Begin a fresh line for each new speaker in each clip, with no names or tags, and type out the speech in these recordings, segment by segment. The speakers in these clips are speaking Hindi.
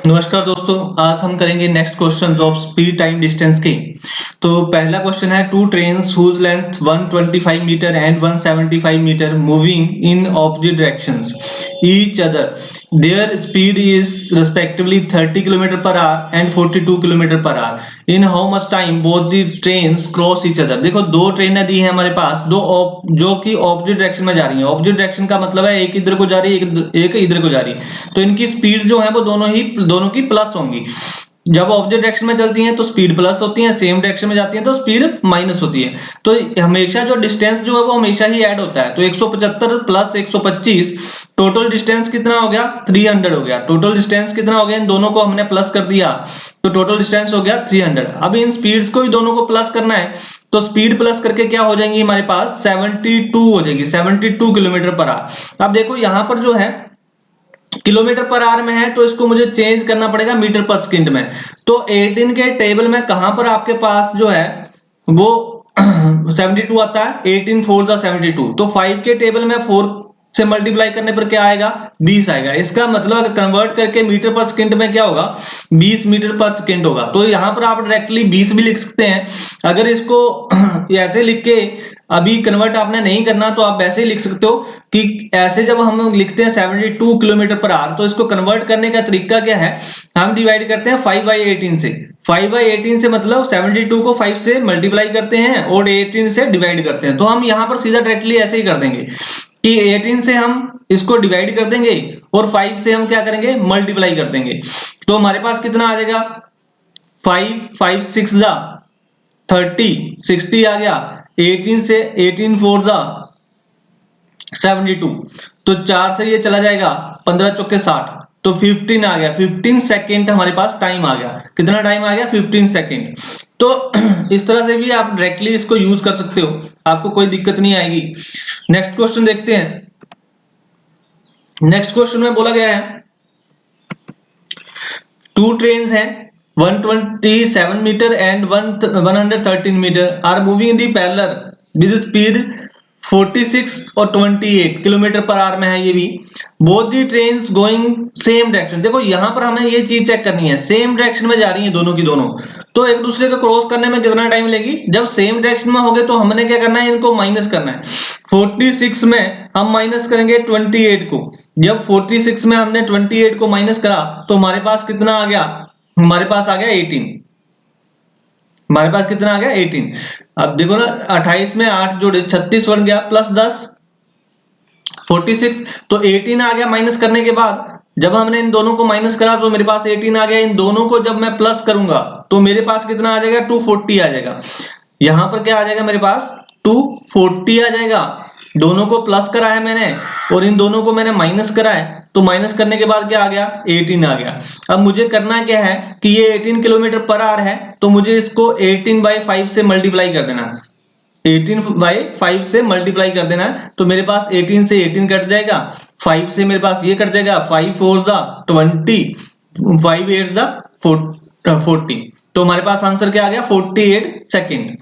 नमस्कार दोस्तों, आज हम करेंगे next question of speed time distance की। तो पहला क्वेश्चन है two trains whose length 125 metre and 175 metre moving in opposite directions each other, their speed is respectively 30 kilometre per hour and 42 kilometre per hour. In how much time both the trains cross each other. देखो, दो ट्रेनें दी हैं हमारे पास, जो कि ऑपोजिट डायरेक्शन में जा रही हैं। ऑपोजिट डायरेक्शन का मतलब है एक इधर को जा रही है, एक इधर को जा रही है। तो इनकी स्पीड जो है वो दोनों की प्लस होंगी। जब ऑपोजिट डायरेक्शन में चलती हैं तो स्पीड प्लस होती है, सेम डायरेक्शन में जाती हैं तो स्पीड माइनस होती है। तो हमेशा जो डिस्टेंस जो है वो हमेशा ही ऐड होता है। तो 175 प्लस 125, टोटल डिस्टेंस कितना हो गया? 300 हो गया। टोटल डिस्टेंस कितना हो गया? इन दोनों को हमने प्लस कर दिया तो टोटल डिस्टेंस हो गया 300। अब इन स्पीड्स को भी दोनों को प्लस करना है, तो स्पीड प्लस करके क्या हो जाएंगी हमारे पास? 72 हो जाएगी, 72 किलोमीटर पर आवर। अब देखो यहां पर जो है किलोमीटर पर आवर में है, तो इसको मुझे चेंज करना पड़ेगा मीटर पर सेकंड में। तो 18 के टेबल में कहां पर आपके पास जो है वो 72 आता है। 18 4 जा 72। तो 5 के टेबल में 4 से मल्टीप्लाई करने पर क्या आएगा? 20 आएगा। इसका मतलब अगर कन्वर्ट करके मीटर पर सेकंड में क्या होगा? 20 मीटर पर सेकंड होगा। तो यहां पर आप डायरेक्टली 20 भी लिख सकते हैं। अगर इसको ऐसे लिख के अभी कन्वर्ट आपने नहीं करना तो आप वैसे ही लिख सकते हो कि ऐसे जब हम लिखते हैं 72 किलोमीटर पर आवर, तो इसको कन्वर्ट करने का तरीका क्या है? हम डिवाइड करते हैं 5/18 से। 5/18 से मतलब 72 को 5 से मल्टीप्लाई करते हैं और 18 से डिवाइड करते हैं। तो हम यहां पर सीधा डायरेक्टली ऐसे ही कर देंगे कि 18 से हम इसको डिवाइड कर देंगे और 5 से हम क्या करेंगे? मल्टीप्लाई कर देंगे। तो हमारे पास कितना आ जाएगा? 5 5 6 जा 30, 60 आ गया। 18 से 18 4 जा 72। तो 4 से ये चला जाएगा, 15 चौके 60। तो 15 आ गया, 15 सेकेंड हमारे पास टाइम आ गया। कितना टाइम आ गया? 15 सेकेंड। तो इस तरह से भी आप डायरेक्टली इसको यूज कर सकते हो, आपको कोई दिक्कत नहीं आएगी। नेक्स्ट क्वेश्चन देखते हैं। नेक्स्ट क्वेश्चन में बोला गया है टू ट्रेन्स हैं 127 metre and 113 metre are moving in the parallel with speed 46 और 28 किलोमीटर पर आवर में है। ये भी both the trains going same direction. देखो यहां पर हमें ये चीज चेक करनी है, सेम डायरेक्शन में जा रही है दोनों की दोनों। तो एक दूसरे को क्रॉस करने में कितना टाइम लेगी? जब सेम डायरेक्शन में होगे तो हमने क्या करना है? इनको माइनस करना है। 46 में हम माइनस करेंगे 28 को। जब 46 में हमने 28 को माइनस करा तो हमारे पास कितना आ गया? हमारे पास आ गया 18। हमारे पास कितना आ गया? 18। अब देखो ना, 28 में 8 जोड़े 36 बन गया, प्लस 10 46। तो 18 आ गया माइनस करने के बाद। जब हमने इन दोनों को माइनस करा तो मेरे पास 18 आ गया। इन दोनों को जब मैं प्लस करूंगा तो मेरे पास कितना आ जाएगा? 240 आ जाएगा। यहां पर क्या आ जाएगा मेरे पास? 240 आ जाएगा। दोनों को प्लस करा है मैंने और इन दोनों को मैंने माइनस करा है, तो माइनस करने के बाद क्या आ गया? 18 आ गया। अब मुझे करना क्या है कि ये 18 किलोमीटर पर आवर है, तो मुझे इसको 18/5 से मल्टीप्लाई कर देना। 18/5 से मल्टीप्लाई कर देना है। तो मेरे पास 18 से 18 कट जाएगा, 5 से मेरे पास ये कट जाएगा, 5 4 जा 20, 5 8 जा 40। तो हमारे पास आंसर क्या आ गया? 48 सेकेंड।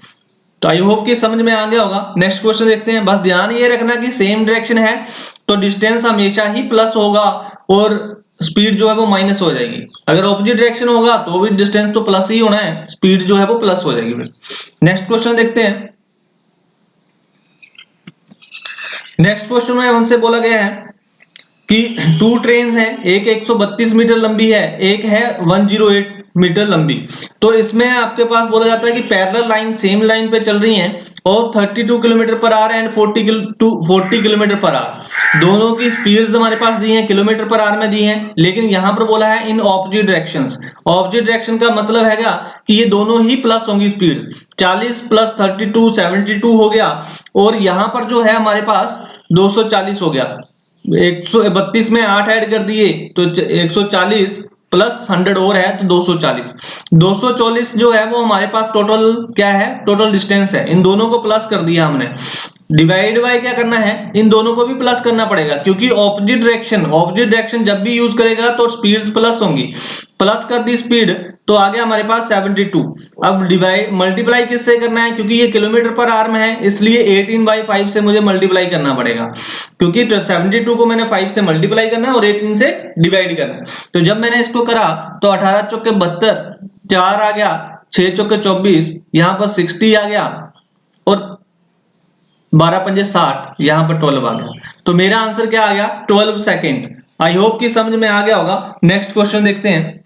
तो आई होप कि समझ में आ गया होगा। नेक्स्ट क्वेश्चन देखते हैं। बस ध्यान ये रखना कि सेम डायरेक्शन है तो डिस्टेंस हमेशा ही प्लस होगा और स्पीड जो है वो माइनस हो जाएगी। अगर ऑपोजिट डायरेक्शन होगा तो भी डिस्टेंस तो प्लस ही होना है, स्पीड जो है वो प्लस हो जाएगी। नेक्स्ट क्वेश्चन देखते हैं। नेक्स्ट क्वेश्चन में हमसे बोला गया है कि टू ट्रेन्स हैं, एक 132 मीटर लंबी है, एक है 108 मीटर लंबी। तो इसमें आपके पास बोला जाता है कि पैरेलल लाइन सेम लाइन पे चल रही हैं और 32 kilometre per hour and 40 kilometre per our. दोनों की स्पीड्स हमारे पास दी हैं, किलोमीटर पर आवर में दी हैं, लेकिन यहां पर बोला है इन ऑपोजिट डायरेक्शंस। ऑपोजिट डायरेक्शन का मतलब हैगा कि ये दोनों ही प्लस होंगी स्पीड। 40 प्लस 32 72 हो गया और यहां पर जो है हमारे पास 240 हो गया। 132 में 8 ऐड कर दिए तो 140 प्लस 100 और है तो 240। 240 जो है वो हमारे पास टोटल क्या है? टोटल डिस्टेंस है। इन दोनों को प्लस कर दिया हमने। डिवाइड बाय क्या करना है? इन दोनों को भी प्लस करना पड़ेगा, क्योंकि ऑपोजिट डायरेक्शन जब भी यूज करेगा तो स्पीड्स प्लस होंगी। प्लस कर दी स्पीड तो आ गया हमारे पास 72। अब डिवाइड मल्टीप्लाई किससे करना है, क्योंकि ये किलोमीटर पर आवर में है इसलिए 18/5 से मुझे मल्टीप्लाई करना पड़ेगा, क्योंकि 72 को मैंने 5 से मल्टीप्लाई करना है और 18 से डिवाइड करना है। तो जब मैंने इसको करा तो 18 चौके 72, 4 आ गया, 6 चौके 24, यहां पर 60 आ गया और 12 पंजे 60, यहां पर 12 आ गया। तो मेरा आंसर क्या आ गया, 12 सेकेंड। आई होप कि समझ में आ गया होगा। नेक्स्ट क्वेश्चन देखते हैं।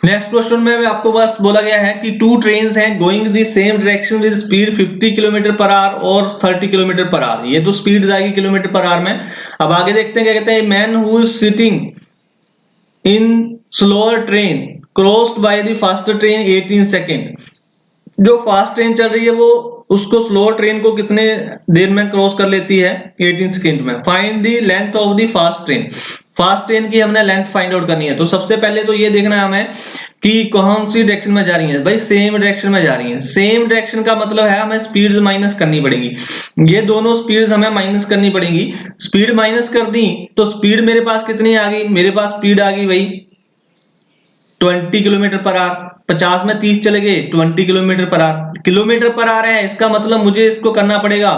नेक्स्ट क्वेश्चन में आपको बस बोला गया है कि टू ट्रेन्स हैं going the same direction with speed 50 kilometre per our और 30 किलोमीटर पर आवर। ये तो स्पीड आएगी किलोमीटर पर आवर में। अब आगे देखते हैं क्या कहते हैं, man who is sitting in slower train crossed by the faster train 18 second. जो फास्ट ट्रेन चल रही है वो उसको स्लो ट्रेन को कितने देर में क्रॉस कर लेती है, 18 सेकेंड में। Find the length of the fast train. Fast train की हमने लेंथ फाइंड आउट करनी है। तो सबसे पहले तो ये देखना है हमें कि कौन सी डायरेक्शन में जा रही है। भाई सेम डायरेक्शन में जा रही है। सेम डायरेक्शन का मतलब है हमें स्पीड्स माइनस करनी पड़ेगी। ये दोनों स्पीड्स हमें माइनस करनी पड़ेगी। स्पीड माइनस कर दी तो स्पीड मेरे पास कितनी आ गई, मेरे पास स्पीड आ गई भाई 20 किलोमीटर पर आवर। 50 में 30 चले गए, 20 kilometre per our. Kilometre per our है, इसका मतलब मुझे इसको करना पड़ेगा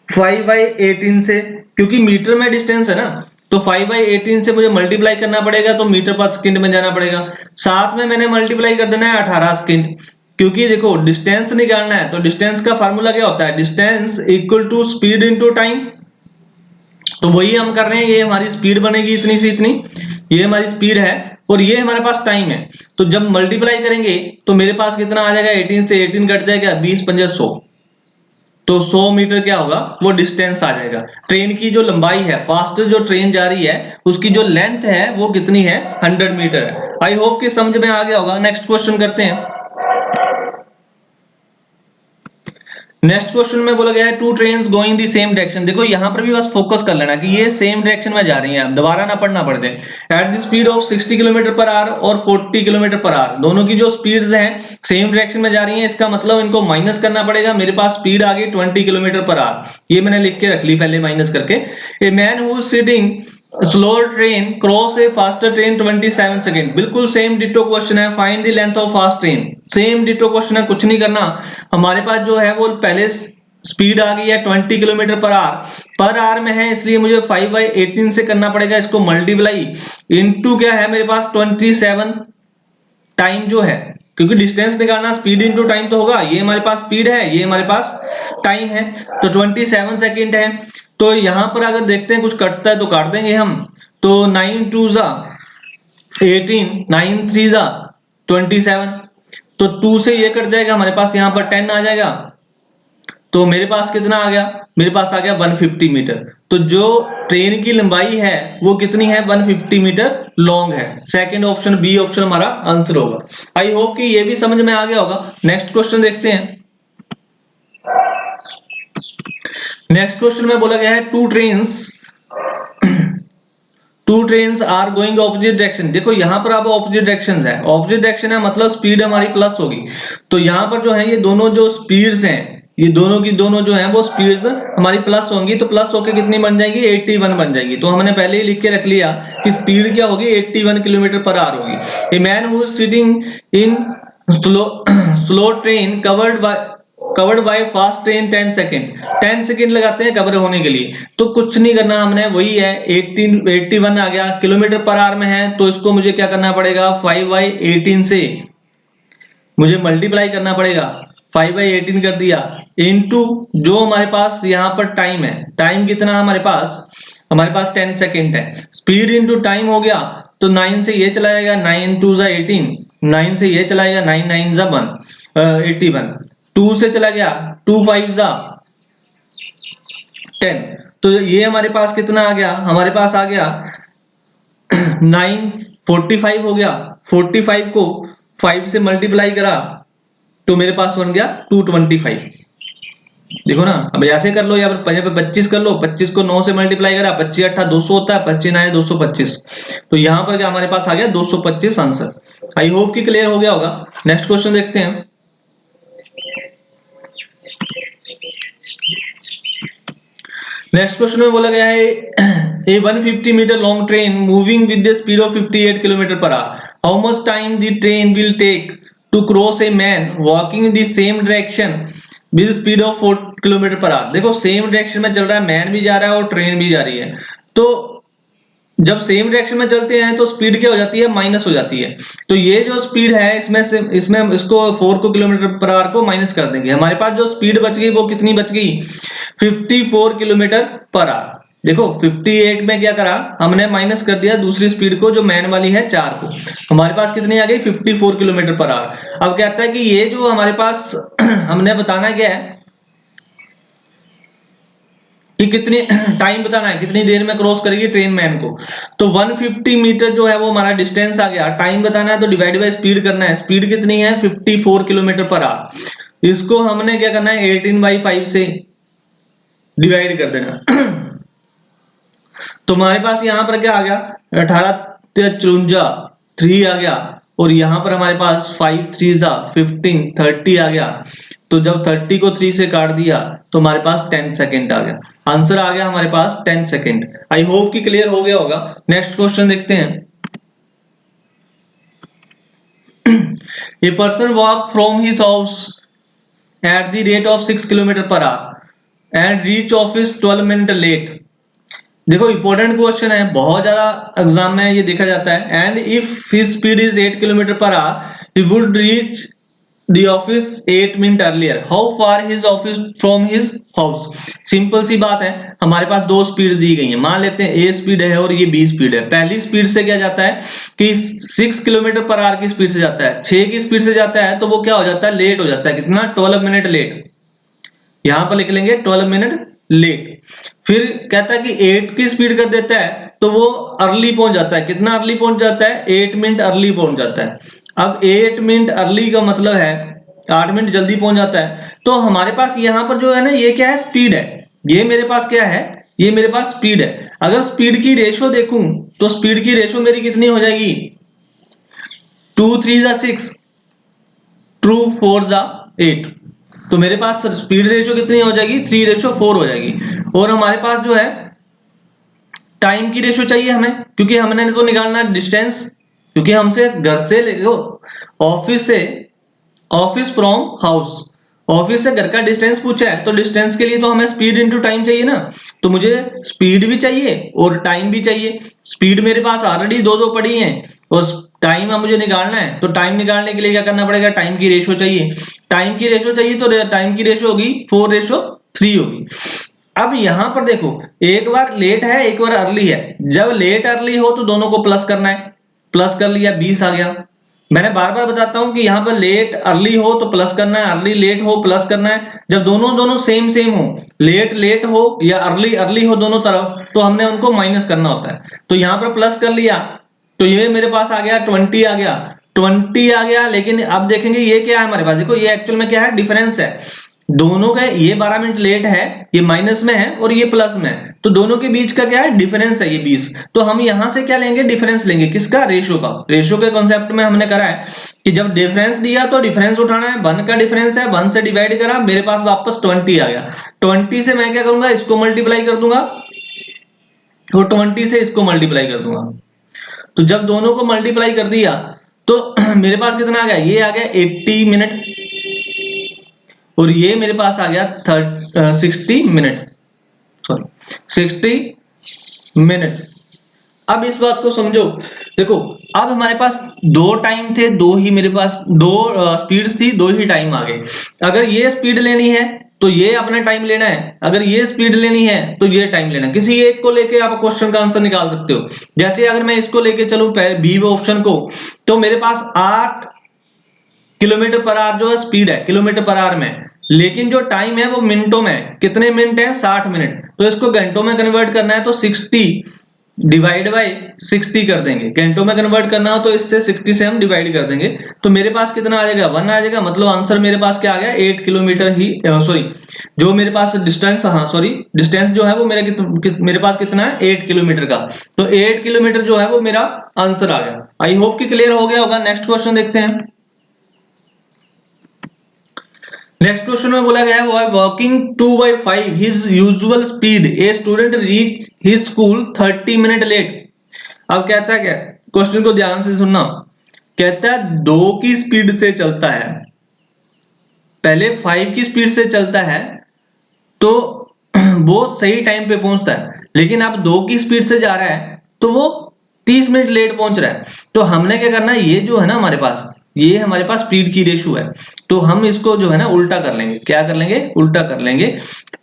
5/18 से, क्योंकि मीटर में डिस्टेंस है ना। तो 5/18 से मुझे मल्टीप्लाई करना पड़ेगा, तो मीटर पर सेकंड में जाना पड़ेगा। साथ में मैंने मल्टीप्लाई कर देना है 18 सेकंड, क्योंकि देखो डिस्टेंस निकालना है। तो डिस्टेंस का फार्मूला क्या होता है, distance equal to speed into time. तो वही हम कर रहे हैं। ये हमारी स्पीड बनेगी इतनी से इतनी, ये हमारी स्पीड है और ये हमारे पास टाइम है। तो जब मल्टीप्लाई करेंगे तो मेरे पास कितना आ जाएगा, 18 से 18 कट जाएगा, 20 पंजे 100। तो 100 मीटर क्या होगा, वो डिस्टेंस आ जाएगा। ट्रेन की जो लंबाई है, फास्ट जो ट्रेन जा रही है उसकी जो लेंथ है वो कितनी है, 100 मीटर है। आई होप कि समझ में आ गया होगा। नेक्स्ट क्वेश्चन करते हैं। नेक्स्ट क्वेश्चन में बोला गया है two trains going the same direction. देखो यहां पर भी बस फोकस कर लेना कि ये सेम डायरेक्शन में जा रही हैं, दोबारा ना पढ़ना पड़ जाए। Eight the speed of 60 kilometre per our और 40 किलोमीटर पर आवर, दोनों की जो स्पीड्स हैं सेम डायरेक्शन में जा रही हैं। इसका मतलब इनको माइनस करना पड़ेगा। मेरे पास स्पीड आ गई 20 किलोमीटर पर आवर, ये मैंने लिख के रख ली पहले माइनस करके। A man who is sitting slower train cross A faster train 27 second. बिल्कुल सेम डिटो क्वेश्चन है। Find the length of fast train. Same ditto question है, कुछ नहीं करना। हमारे पास जो है वो पहले स्पीड आ गई है 20 किलोमीटर पर आवर में है, इसलिए मुझे 5/18 से करना पड़ेगा इसको मल्टीप्लाई। इनटू क्या है मेरे पास 27 टाइम जो है, क्योंकि डिस्टेंस निकालना स्पीड इनटू टाइम तो होगा। ये हमारे पास स्पीड है, ये हमारे पास टाइम है, तो 27 सेकंड है। तो यहां पर अगर देखते हैं कुछ कटता है तो काट देंगे हम। तो 9 2 जा 18, 9 3 जा 27, तो 2 से ये कट जाएगा, हमारे पास यहाँ पर 10 आ जाएगा। तो मेरे पास कितना आ गया, मेरे पास आ गया 150 मीटर। तो जो ट्रेन की लंबाई है वो कितनी है, 150 मीटर लॉन्ग है। सेकंड ऑप्शन, बी ऑप्शन हमारा आंसर होगा। आई होप कि ये भी समझ में आ गया होगा। नेक्स्ट क्वेश्चन देखते हैं। नेक्स्ट क्वेश्चन में बोला गया है two trains are going opposite direction. देखो यहाँ पर अब ऑपोजिट डायरेक्शन है। ऑपोजिट डायरेक्शन है मतलब स्पीड हमारी प्लस होगी। तो यहाँ पर जो है ये दोनों जो स्पीड्स हैं, ये दोनों की दोनों जो है वो स्पीड्स हमारी प्लस होंगी। तो प्लस होके कितनी बन जाएगी, 81 बन जाएगी। तो हमने पहले ही लिख के रख लिया कि स्पीड क्या होगी, 81 किलोमीटर पर आवर होगी। A man who is sitting in slow train covered by fast train 10 second. 10 second लगाते हैं कवर होने के लिए। तो कुछ नहीं करना हमने, वही है 81 आ गया, किलोमीटर पर आवर में है। तो इसको मुझे क्या करना पड़ेगा, 5/18 से मुझे मल्टीप्लाई करना पड़ेगा। 5/18 कर दिया इनटू जो हमारे पास यहाँ पर टाइम है। टाइम कितना हमारे पास 10 सेकेंड है। स्पीड इनटू टाइम हो गया, तो 9 से ये चला जाएगा, 9 2 जा 18, 9 से ये चला जाएगा, 9 9 जा 81, 2 से चला गया, 2 5 जा 10। तो ये हमारे पास कितना आ गया, हमारे पास आ गया 945 हो गया। 45 को 5 से मल्टीप्लाई करा तो मेरे पास बन गया 225। देखो ना, अब ऐसे कर लो या फिर 25 कर लो। 25 को 9 से मल्टीप्लाई करा, 25 8 200 होता है, 25 9 225। तो यहां पर क्या हमारे पास आ गया 225 आंसर। आई होप कि क्लियर हो गया होगा। नेक्स्ट क्वेश्चन देखते हैं। नेक्स्ट क्वेश्चन में बोला गया है A 150 meter long train moving with the speed of 58 km per hour. How much time the train will take to cross a man walking in the same direction with speed of 4 km per hour? देखो सेम डायरेक्शन में चल रहा है, मैन भी जा रहा है और ट्रेन भी जा रही है, तो जब सेम डायरेक्शन में चलते हैं तो स्पीड क्या हो जाती है, माइनस हो जाती है। तो ये जो स्पीड है इसमें से इसमें इसको 4 को किलोमीटर पर आवर को माइनस कर देंगे, हमारे पास जो स्पीड बच गई वो कितनी बच गई, 54 किलोमीटर पर आवर। देखो 58 में क्या करा हमने, माइनस कर दिया दूसरी स्पीड को जो मैन वाली है 4 को, हमारे पास कितनी आ गई 54 किलोमीटर पर आवर। अब कहता है कि ये जो हमारे पास हमने बताना क्या है कि कितनी टाइम बताना है, कितनी देर में क्रॉस करेगी ट्रेन मैन को। तो 150 मीटर जो है वो हमारा डिस्टेंस आ गया, टाइम बताना है तो डिवाइड बाय स्पीड करना है, स्पीड कितनी है 54 किलोमीटर पर आवर। इसको हमने क्या करना है 18/5 से डिवाइड कर देना। तो हमारे पास यहां पर क्या आ गया 18 3 आ गया, और यहां पर हमारे पास 5 3 15 30 आ गया। तो जब 30 को 3 से काट दिया तो हमारे पास 10 सेकेंड आ गया, आंसर आ गया हमारे पास 10 सेकेंड। आई होप कि क्लियर हो गया होगा। नेक्स्ट क्वेश्चन देखते हैं। A person walk from his house at the rate of 6 kilometre per hour and reach office 12 minute late. देखो इंपॉर्टेंट क्वेश्चन है, बहुत ज्यादा एग्जाम में ये देखा जाता है। And if his speed is 8 kilometre per hour he would reach the office 8 minute earlier, how far his office from his house. Simple सी बात है, हमारे पास दो स्पीड दी गई है, मान लेते हैं ए स्पीड है और ये बी स्पीड है। पहली स्पीड से क्या जाता है कि 6 किलोमीटर पर आवर की स्पीड से जाता है, 6 की स्पीड से जाता है तो वो क्या हो जाता है, लेट हो जाता है, कितना 12 मिनट लेट। यहां पर लिख लेंगे 12 मिनट लेट। फिर कहता है कि 8 की स्पीड कर देता है तो वो अर्ली पहुंच जाता है, कितना अर्ली पहुंच जाता है 8 मिनट अर्ली पहुंच जाता है। अब 8 मिनट अर्ली का मतलब है 8 मिनट जल्दी पहुंच जाता है। तो हमारे पास यहां पर जो है ना ये क्या है, स्पीड है, ये मेरे पास क्या है, ये मेरे पास स्पीड है। अगर स्पीड की रेशो देखूं तो स्पीड की रेशो मेरी कितनी हो जाएगी, 2 3 6 2 4 8, तो मेरे पास स्पीड रेशियो कितनी हो जाएगी 3:4 हो जाएगी। और हमारे पास जो है टाइम की रेशियो चाहिए हमें, क्योंकि हमने तो निकालना है डिस्टेंस, क्योंकि हमसे घर से ऑफिस फ्रॉम हाउस, ऑफिस से घर का डिस्टेंस पूछा है, तो डिस्टेंस के लिए तो हमें स्पीड इनटू टाइम चाहिए ना, तो मुझे स्पीड भी चाहिए और टाइम भी चाहिए। स्पीड मेरे पास ऑलरेडी दो दो पड़ी है और टाइम अब मुझे निकालना है, तो टाइम निकालने के लिए क्या करना पड़ेगा, टाइम की रेशियो चाहिए। टाइम की रेशियो चाहिए तो टाइम की रेशियो होगी 4:3 होगी। अब यहां पर देखो एक बार लेट है एक बार अर्ली है, जब लेट अर्ली हो तो दोनों को प्लस करना है, प्लस कर लिया 20 आ गया। मैंने बार बार बताता हूं कि यहां पर लेट अर्ली हो तो प्लस करना है, अर्ली लेट हो प्लस करना है। जब दोनों दोनों सेम सेम हो, लेट लेट हो या अर्ली अर्ली हो दोनों तरफ, तो हमने उनको माइनस करना होता है। तो यहां पर प्लस कर लिया तो ये मेरे पास आ गया 20 आ गया, 20 आ गया। लेकिन अब देखेंगे ये क्या है हमारे पास, देखो ये एक्चुअल में क्या है, डिफरेंस है दोनों का, ये 12 मिनट लेट है, ये माइनस में है और ये प्लस में है, तो दोनों के बीच का क्या है, डिफरेंस है ये 20। तो हम यहां से क्या लेंगे, डिफरेंस लेंगे, किसका, रेशियो का। रेशियो के कॉन्सेप्ट में हमने करा है कि जब डिफरेंस दिया तो डिफरेंस उठाना है, 1 का डिफरेंस है, 1 से डिवाइड करा, मेरे पास वापस 20 आ गया। 20 से मैं क्या करूंगा, इसको मल्टीप्लाई कर दूंगा और 20 से इसको मल्टीप्लाई कर दूंगा। तो जब दोनों को मल्टीप्लाई कर दिया तो मेरे पास कितना आ गया, ये आ गया 80 मिनट और ये मेरे पास आ गया 60 मिनट, सॉरी 60 मिनट। अब इस बात को समझो, देखो अब हमारे पास दो टाइम थे, दो ही मेरे पास दो स्पीड्स थी, दो ही टाइम आ गए। अगर ये स्पीड लेनी है तो ये अपना टाइम लेना है, अगर ये स्पीड लेनी है तो ये टाइम लेना है। किसी एक को लेके आप क्वेश्चन का आंसर निकाल सकते हो। जैसे अगर मैं इसको लेके चलूं बी ऑप्शन को, तो मेरे पास 8 किलोमीटर पर आवर जो है स्पीड है किलोमीटर पर आवर में, लेकिन जो टाइम है वो मिनटों में, कितने मिनट है 60 मिनट। तो इसको घंटों में कन्वर्ट करना है तो 60 डिवाइड बाय 60 कर देंगे, घंटों में कन्वर्ट करना हो तो इससे 60 से हम डिवाइड कर देंगे। तो मेरे पास कितना आ जाएगा, 1 आ जाएगा। मतलब आंसर मेरे पास क्या आ गया, 8 किलोमीटर ही, सॉरी जो मेरे पास डिस्टेंस, हाँ सॉरी डिस्टेंस जो है वो मेरे पास कितना है 8 किलोमीटर का। तो 8 किलोमीटर जो है वो मेरा आंसर आ गया। आई होप कि क्लियर हो गया होगा। नेक्स्ट क्वेश्चन देखते हैं। नेक्स्ट क्वेश्चन में बोला गया है why walking 2/5 his usual speed a student reach his school 30 minute late. अब कहता है क्या, क्वेश्चन को ध्यान से सुनना। कहता है 2 की स्पीड से चलता है, पहले 5 की स्पीड से चलता है तो वो सही टाइम पे पहुंचता है, लेकिन अब 2 की स्पीड से जा रहा है तो वो 30 मिनट लेट पहुंच रहा है। तो हमने क्या करना है, ये जो है ना हमारे पास, ये हमारे पास स्पीड की रेशो है, तो हम इसको जो है ना उल्टा कर लेंगे। क्या कर लेंगे? उल्टा कर लेंगे।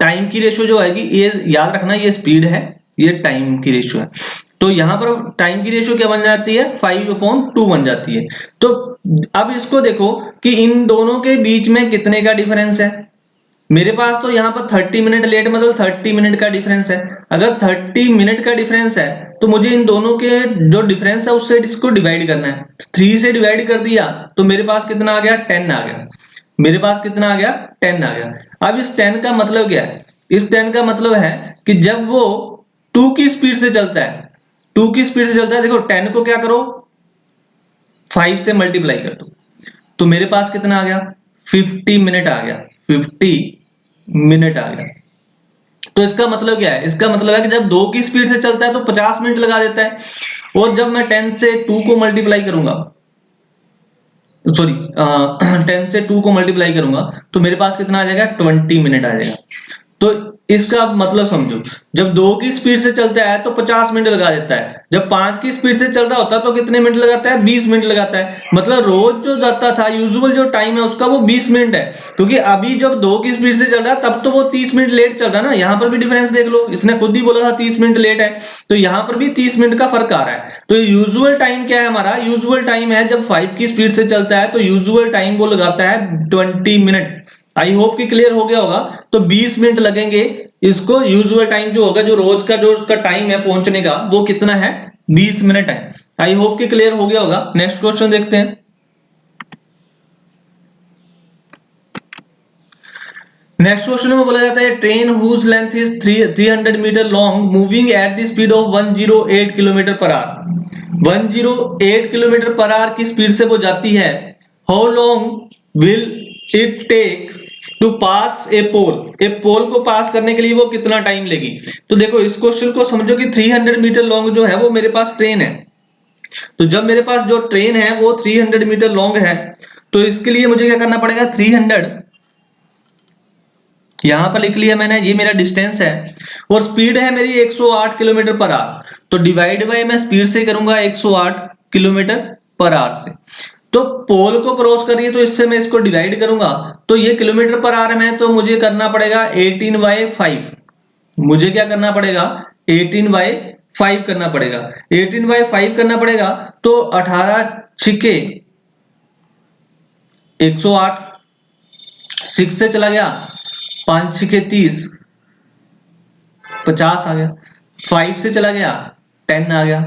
टाइम की रेशो जो आएगी, ये याद रखना, ये स्पीड है, ये टाइम की रेशो है। तो यहां पर टाइम की रेशो क्या बन जाती है? 5/2 बन जाती है। तो अब इसको देखो कि इन दोनों के बीच में कितने का डिफरेंस है। मेरे पास तो यहाँ पर 30 मिनट लेट मतलब 30 मिनट का डिफरेंस है। अगर 30 मिनट का डिफरेंस है तो मुझे इन दोनों के जो डिफरेंस है उससे इसको डिवाइड करना है। 3 से डिवाइड कर दिया तो मेरे पास कितना आ गया? 10 आ गया। मेरे पास कितना आ गया? 10 आ गया। अब इस 10 का मतलब क्या है? इस 10 का मतलब है कि जब वो 2 की स्पीड से चलता है, 2 की स्पीड से चलता है, देखो 10 को क्या करो, 5 से मल्टीप्लाई कर दो, तो मेरे पास कितना आ गया? 50 मिनट आ गया। 50 मिनट आ गया। तो इसका मतलब क्या है? इसका मतलब है कि जब 2 की स्पीड से चलता है तो 50 मिनट लगा देता है, और जब मैं 10 से 2 को मल्टीप्लाई करूंगा, सॉरी 10 से 2 को मल्टीप्लाई करूंगा तो मेरे पास कितना आ जाएगा? 20 मिनट आ जाएगा। तो इसका मतलब समझो, जब 2 की स्पीड से चलता है तो 50 मिनट लगा देता है, जब 5 की स्पीड से चल रहा होता है तो कितने मिनट लगाता है? 20 मिनट लगाता है। मतलब रोज जो जाता था यूजुअल जो टाइम है उसका वो 20 मिनट है, क्योंकि अभी जब 2 की स्पीड से चल रहा है तब तो वो 30 मिनट लेट चल रहा है ना। यहां पर भी डिफरेंस देख लो, इसने खुद ही बोला था 30 मिनट लेट है, तो यहां पर भी 30 मिनट का फर्क आ रहा है। तो यूजुअल टाइम क्या है हमारा? यूजुअल टाइम है जब 5 की स्पीड से चलता है तो यूजुअल टाइम वो लगाता है 20 मिनट। आई होप कि क्लियर हो गया होगा। तो 20 मिनट लगेंगे इसको। यूजुअल टाइम जो होगा, जो रोज का जो उसका टाइम है पहुंचने का, वो कितना है? 20 मिनट है। आई होप कि क्लियर हो गया होगा। नेक्स्ट क्वेश्चन देखते हैं। नेक्स्ट क्वेश्चन में बोला जाता है train whose length is 300 metre long moving at the speed of 108 kilometre per hour. 108 kilometre per hour की स्पीड से वो जाती है। How long will it take to pass a pole? A pole को पास करने के लिए वो कितना टाइम लेगी? तो देखो इस क्वेश्चन को समझो कि 300 मीटर लॉन्ग जो है वो मेरे पास ट्रेन है। तो जब मेरे पास जो ट्रेन है वो 300 मीटर लॉन्ग है, तो इसके लिए मुझे क्या करना पड़ेगा? 300 यहां पर लिख लिया मैंने, ये मेरा डिस्टेंस है, और स्पीड है मेरी 108 किलोमीटर पर आवर। तो डिवाइड बाय मैं स्पीड से करूंगा 108 किलोमीटर पर आवर से। तो पोल को क्रॉस करिए तो इससे मैं इसको डिवाइड करूंगा, तो ये किलोमीटर पर आवर में, तो मुझे करना पड़ेगा 18/5। मुझे क्या करना पड़ेगा? 18/5 करना पड़ेगा। 18/5 करना पड़ेगा तो 18 छिके 108, 6 से चला गया, 5 छिके 30, 50 आ गया। 5 से चला गया, 10 आ गया।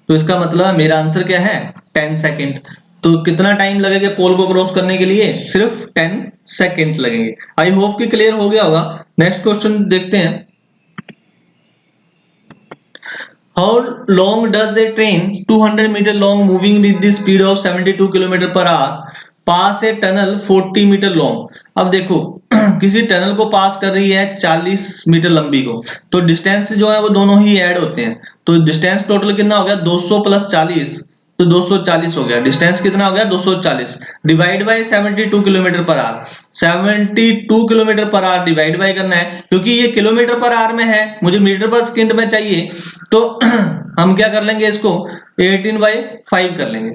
तो इसका मतलब मेरा आंसर क्या है? 10 सेकेंड। तो कितना टाइम लगेगा पोल को क्रॉस करने के लिए? सिर्फ 10 सेकेंड लगेंगे। आई होप कि क्लियर हो गया होगा। नेक्स्ट क्वेश्चन देखते हैं। How long does a train 200 metre long moving with the speed of 72 kilometre per hour pass a tunnel 40 metre long? अब देखो किसी टनल को पास कर रही है 40 मीटर लंबी को, तो डिस्टेंस जो है वो दोनों ही ऐड होते हैं। तो डिस्टेंस टोटल कितना हो गया? 200 + 40, तो 240 हो गया। डिस्टेंस कितना हो गया? 240 divide by 72 kilometre per our. 72 kilometre per our divide by करना है, क्योंकि ये किलोमीटर पर आवर में है, मुझे मीटर पर सेकंड में चाहिए। तो हम क्या कर लेंगे? इसको 18/5 कर लेंगे।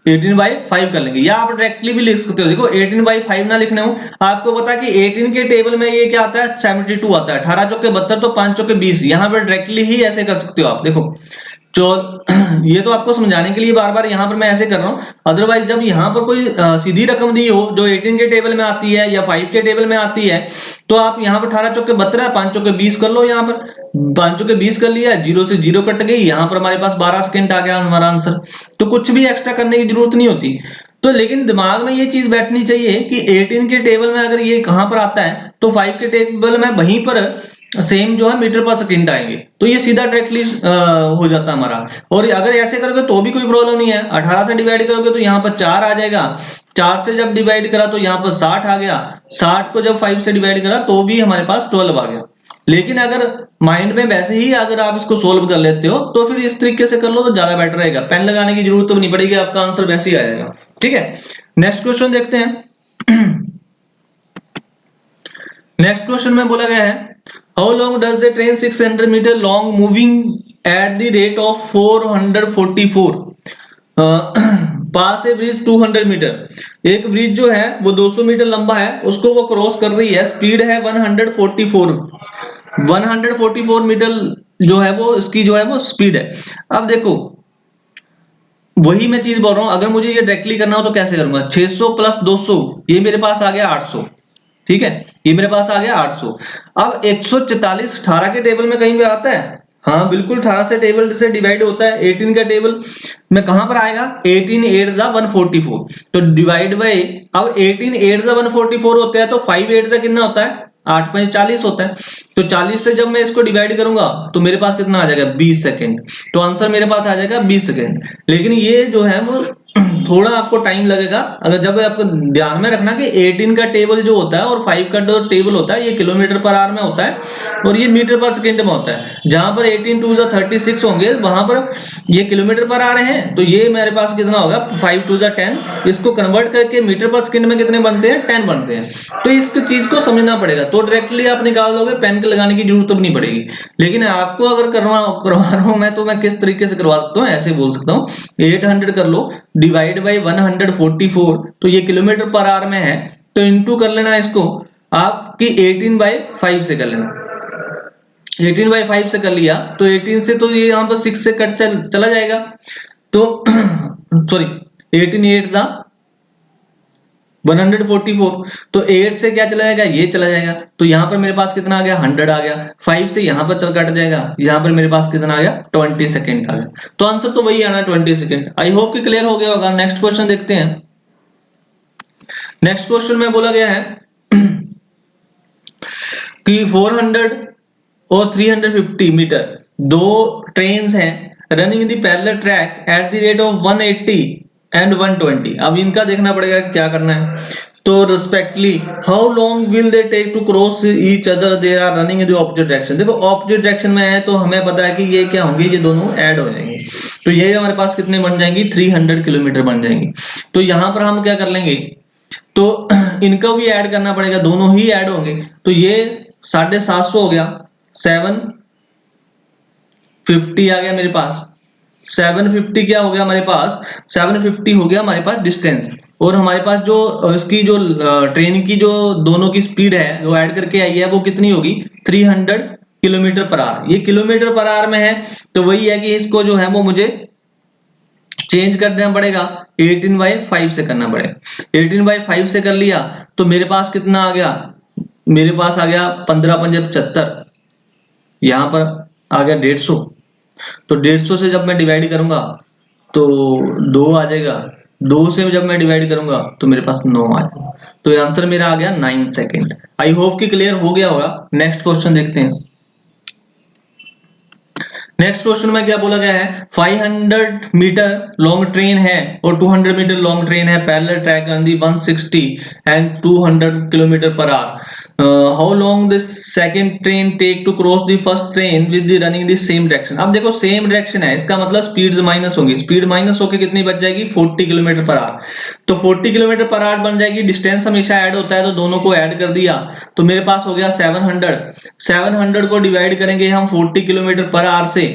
18/5 कर लेंगे, या आप डायरेक्टली भी लिख सकते हो। देखो 18/5 ना लिखने हो, आपको पता है कि 18 के टेबल में ये क्या आता है? 72 आता है। 18 चौके 72, तो 5 चौके 20। यहां पर डायरेक्टली ही ऐसे कर सकते हो आप। देखो जो ये तो आपको समझाने के लिए बार बार यहां पर मैं ऐसे कर रहा हूं। अदरवाइज जब यहां पर कोई सीधी रकम दी हो जो 18 के टेबल में आती है या 5 के टेबल में आती है, तो आप यहां पर 18 चौके 72, 5 चौके 20 कर लो। यहां पर 5 चौके 20 कर लिया, 0 से 0 कट गई, यहां पर हमारे पास 12 सेकंड आ गया हमारा आंसर। तो कुछ भी एक्स्ट्रा करने की जरूरत नहीं होती। तो लेकिन दिमाग में ये चीज बैठनी चाहिए कि 18 के टेबल में अगर ये कहां पर आता है तो 5 के टेबल में वहीं पर सेम जो है मीटर पर सेकंड आएंगे, तो ये सीधा डायरेक्टली हो जाता है हमारा। और अगर ऐसे करोगे तो भी कोई प्रॉब्लम नहीं है, 18 से डिवाइड करोगे तो यहाँ पर 4 आ जाएगा, 4 से जब डिवाइड करा तो यहाँ पर 60 आ गया, 60 को जब 5 से डिवाइड करा तो भी हमारे पास 12 आ गया। लेकिन अगर माइंड में वैसे ही अगर आप इसको सोल्व कर लेते हो तो फिर इस तरीके से कर लो तो ज्यादा बेटर रहेगा, पेन लगाने की जरूरत तो नहीं पड़ेगी, आपका आंसर वैसे ही आ जाएगा। ठीक है, नेक्स्ट क्वेश्चन देखते हैं। नेक्स्ट क्वेश्चन में बोला गया है, how long does the train 600 metre long moving at the rate of 444 pass a bridge 200 metre. एक ब्रिज जो है वो 200 मीटर लंबा है, उसको वो क्रॉस कर रही है, स्पीड है 144 मीटर जो है वो इसकी जो है वो स्पीड है। अब देखो वही मैं चीज बोल रहा हूं, अगर मुझे ये डायरेक्टली करना हो तो कैसे करूंगा, 600 प्लस 200 ये मेरे पास आ गया 800। ठीक है, ये मेरे पास आ गया 800। अब 144 18 के टेबल में कहीं भी आता है, हाँ बिल्कुल 18 से टेबल से डिवाइड होता है, 18 का टेबल में कहां पर आएगा, 18 8 जा 144, तो डिवाइड बाई, अब 18 8 जा 144 होता है तो 5 8 जा कितना होता है, 8 5 40 होता है। तो 40 से जब मैं इसको डिवाइड करूंगा तो मेरे पास कितना आ जाएगा, 20 सेकेंड। तो आंसर मेरे पास आ जाएगा 20 सेकेंड। लेकिन ये जो है वो थोड़ा आपको टाइम लगेगा, अगर जब आपको ध्यान में रखना कि 18 का टेबल जो होता है और 5 का जो टेबल होता है ये किलोमीटर पर आवर में होता है और ये मीटर पर सेकंड में होता है। जहां पर 18 2 36 होंगे वहां पर ये किलोमीटर पर आ रहे हैं, तो ये मेरे पास कितना होगा, 5 2 10, इसको कन्वर्ट करके मीटर पर सेकंड में कितने बनते हैं, 10 बनते हैं। तो इस चीज को समझना पड़ेगा, तो डायरेक्टली आप निकाल दोगे, पेन के लगाने की जरूरत तो नहीं पड़ेगी। लेकिन आपको अगर करवा रहा हूं मैं, तो मैं किस तरीके से करवा सकता हूँ, ऐसे बोल सकता हूँ 800 कर लो डिवाइड बाई 144, तो ये किलोमीटर पर आवर में है, तो इंटू कर लेना इसको आपकी 18/5 से कर लेना। 18/5 से कर लिया तो 18 से तो ये यहाँ पर 6 से कट चला जाएगा, तो सॉरी 18 8 था 144, तो 8 से क्या चला जाएगा, ये चला जाएगा, तो यहाँ पर मेरे पास कितना आ गया, 100 आ गया, 5 से यहाँ पर चल कट जाएगा, यहाँ पर मेरे पास कितना आ गया, 20 सेकेंड आ गया। तो आंसर तो वही आना 20 सेकेंड। आई होप कि क्लियर हो गया होगा। नेक्स्ट क्वेश्चन देखते हैं। नेक्स्ट क्वेश्चन में बोला गया है कि 400 और 350 मीटर दो ट्रेन्स हैं running the parallel track at the rate of 180 and 120। अब इनका देखना पड़ेगा क्या करना है। तो respectively how long will they take to cross each other, they are running in the opposite direction. देखो ऑपोजिट डायरेक्शन में है तो हमें पता है कि ये क्या होंगे, ये दोनों ऐड हो जाएंगे, तो ये हमारे पास कितने बन जाएंगी, 300 किलोमीटर बन जाएंगी। तो यहां पर हम क्या कर लेंगे, तो इनका भी ऐड करना पड़ेगा, दोनों ही ऐड होंगे, तो ये 750 हो गया, 750 आ गया मेरे पास, 750 क्या हो गया हमारे पास, 750 हो गया हमारे पास डिस्टेंस। और हमारे पास जो इसकी जो ट्रेन की जो दोनों की स्पीड है जो ऐड करके आई है वो कितनी होगी, 300 किलोमीटर पर आवर। ये किलोमीटर पर आवर में है, तो वही है कि इसको जो है वो मुझे चेंज करना पड़ेगा, 18/5 से करना पड़ेगा। 18/5 से कर लिया तो मेरे पास कितना आ गया, मेरे पास आ गया 15 पंजे 75, यहां पर आ गया 150। तो 150 से जब मैं डिवाइड करूंगा तो 2 आ जाएगा, 2 से जब मैं डिवाइड करूंगा तो मेरे पास 9 आ जाएगा। तो आंसर मेरा आ गया 9 सेकेंड। आई होप कि क्लियर हो गया होगा। नेक्स्ट क्वेश्चन देखते हैं। नेक्स्ट क्वेश्चन में क्या बोला गया है, 500 मीटर लॉन्ग ट्रेन है और 200 मीटर लॉन्ग ट्रेन है, parallel track on the 160 and 200 kilometre per hour. How long this second train take to cross the first train with the running the same direction. अब देखो सेम डायरेक्शन है, इसका मतलब स्पीड्स माइनस होंगी, स्पीड माइनस होकर कितनी बच जाएगी, 40 किलोमीटर पर आवर। तो 40 किलोमीटर पर आवर बन जाएगी, डिस्टेंस हमेशा ऐड होता है तो दोनों को ऐड कर दिया, तो मेरे पास हो गया 700 को डिवाइड करेंगे हम 40 किलोमीटर पर आवर से,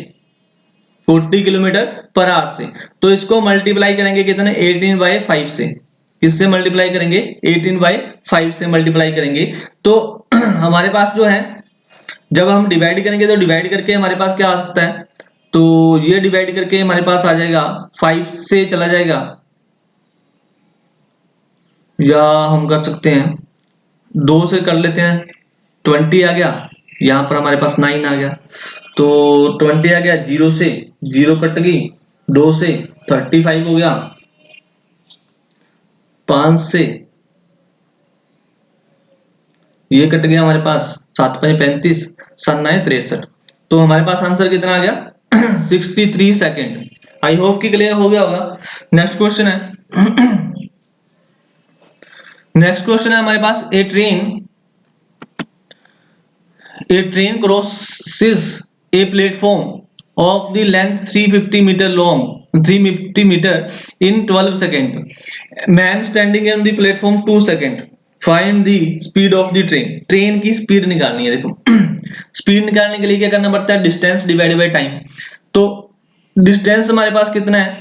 40 किलोमीटर पर आवर से, तो इसको मल्टीप्लाई करेंगे कितने, 18/5 से। किससे मल्टीप्लाई करेंगे, 18/5 से मल्टीप्लाई करेंगे। तो हमारे पास जो है जब हम डिवाइड करेंगे तो डिवाइड करके हमारे पास क्या आ सकता है, तो ये डिवाइड करके हमारे पास आ जाएगा 5 से चला जाएगा, या हम कर सकते हैं 2 से कर लेते हैं, 20 आ गया, यहाँ पर हमारे पास 9 आ गया, तो 20 आ गया, 0 से 0 कट गई, 2 से 35 हो गया, 5 से ये कट गया हमारे पास, 7 5 35, 7 9 63। तो हमारे पास आंसर कितना आ गया 63 सेकेंड। आई होप कि क्लियर हो गया होगा। नेक्स्ट क्वेश्चन है नेक्स्ट क्वेश्चन है हमारे पास, A train crosses a platform of the length 350 meter long, 350 meter in 12 seconds. Man standing on the platform 2 seconds. Find the speed of the train. Train की स्पीड निकालनी है। देखो स्पीड निकालने के लिए क्या करना पड़ता है, डिस्टेंस डिवाइडेड बाय टाइम। तो डिस्टेंस हमारे पास कितना है,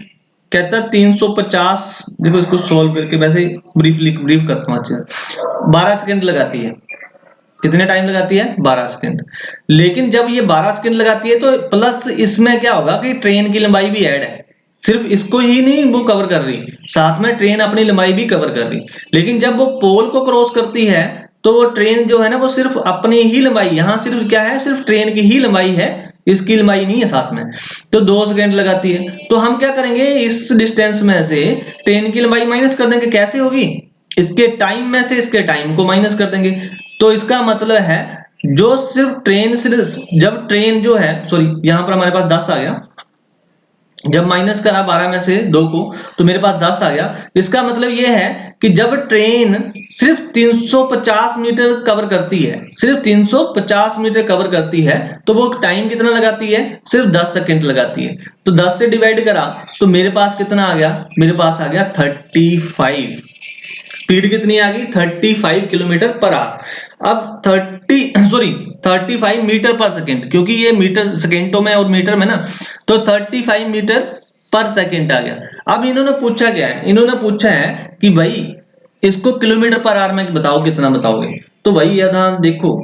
कहता है 350। देखो इसको सॉल्व करके वैसे ब्रीफ करता हूँ अच्छे से। 12 सेकंड लगाती है। कितने टाइम लगाती है, 12 सेकंड। लेकिन जब ये 12 सेकंड लगाती है तो प्लस इसमें क्या होगा कि ट्रेन की लंबाई भी ऐड है। सिर्फ इसको ही नहीं वो कवर कर रही, साथ में ट्रेन अपनी लंबाई भी कवर कर रही। लेकिन जब वो पोल को क्रॉस करती है तो वो ट्रेन जो है ना वो सिर्फ अपनी ही लंबाई, यहाँ सिर्फ क्या है, सिर्फ ट्रेन की ही लंबाई है, इसकी लंबाई नहीं है साथ में। तो 2 सेकंड लगाती है। तो हम क्या करेंगे, इस डिस्टेंस में से ट्रेन की लंबाई माइनस कर देंगे। कैसे होगी, इसके टाइम में से इसके टाइम को माइनस कर देंगे। तो इसका मतलब है जो सिर्फ ट्रेन, सिर्फ जब ट्रेन जो है, सॉरी यहां पर हमारे पास 10 आ गया, जब माइनस करा 12 में से 2 को तो मेरे पास 10 आ गया। इसका मतलब यह है कि जब ट्रेन सिर्फ 350 मीटर कवर करती है, सिर्फ 350 मीटर कवर करती है, तो वो टाइम कितना लगाती है, सिर्फ 10 सेकंड लगाती है। तो 10 से डिवाइड करा तो मेरे पास कितना आ गया, मेरे पास आ गया 35। स्पीड कितनी आ गई, 35 किलोमीटर पर आवर। अब 35 मीटर पर सेकेंड, क्योंकि ये मीटर सेकेंडों में और मीटर में ना, तो 35 मीटर पर सेकेंड आ गया। अब इन्होंने पूछा क्या है, इन्होंने पूछा है कि भाई इसको किलोमीटर पर आवर में बताओ, कितना बताओगे। तो भाई यहां देखो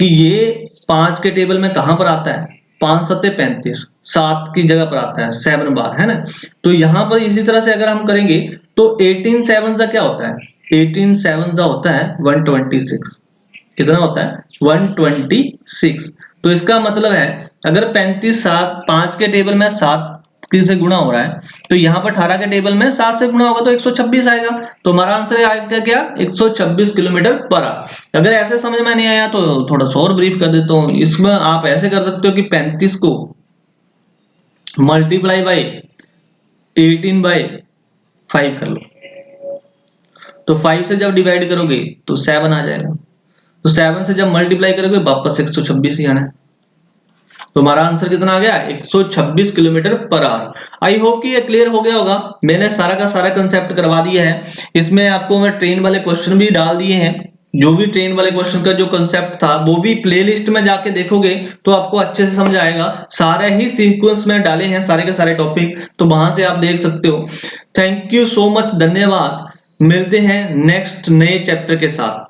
कि ये 5 के टेबल में कहां पर आता है, 5 7 35, 7 की जगह पर आता है 7 बार, है ना। तो यहां पर इसी तरह से अगर हम करेंगे तो 18 7 का क्या होता है, 18 7 का होता है 126। कितना होता है, 126। तो इसका मतलब है अगर 35 7 5 के टेबल में 7 से गुणा हो रहा है, तो यहाँ पर 18 के टेबल में 7 से गुणा होगा तो 126 आएगा। तो हमारा आंसर आएगा क्या, 126 किलोमीटर पर आवर। अगर ऐसे समझ में नहीं आया तो थोड़ा सा और ब्रीफ कर देता हूँ। इसमें आप ऐसे कर सकते हो कि 35 को मल्टीप्लाई बाई 18/5 कर लो। तो 5 से जब डिवाइड करोगे तो 7 आ जाएगा। तो 7 से जब मल्टीप्लाई करोगे वापस 126 ही आना है। तो हमारा आंसर कितना आ गया, 126 kilometre per our. I hope कि ये क्लियर हो गया होगा। मैंने सारा का सारा कंसेप्ट करवा दिया है। इसमें आपको मैं ट्रेन वाले क्वेश्चन भी डाल दिए हैं। जो भी ट्रेन वाले क्वेश्चन का जो कंसेप्ट था वो भी प्लेलिस्ट में जाके देखोगे तो आपको अच्छे से समझ आएगा। सारे ही सीक्वेंस में डाले हैं सारे के सारे टॉपिक, तो वहां से आप देख सकते हो। थैंक यू सो मच, धन्यवाद। मिलते हैं नेक्स्ट नए चैप्टर के साथ।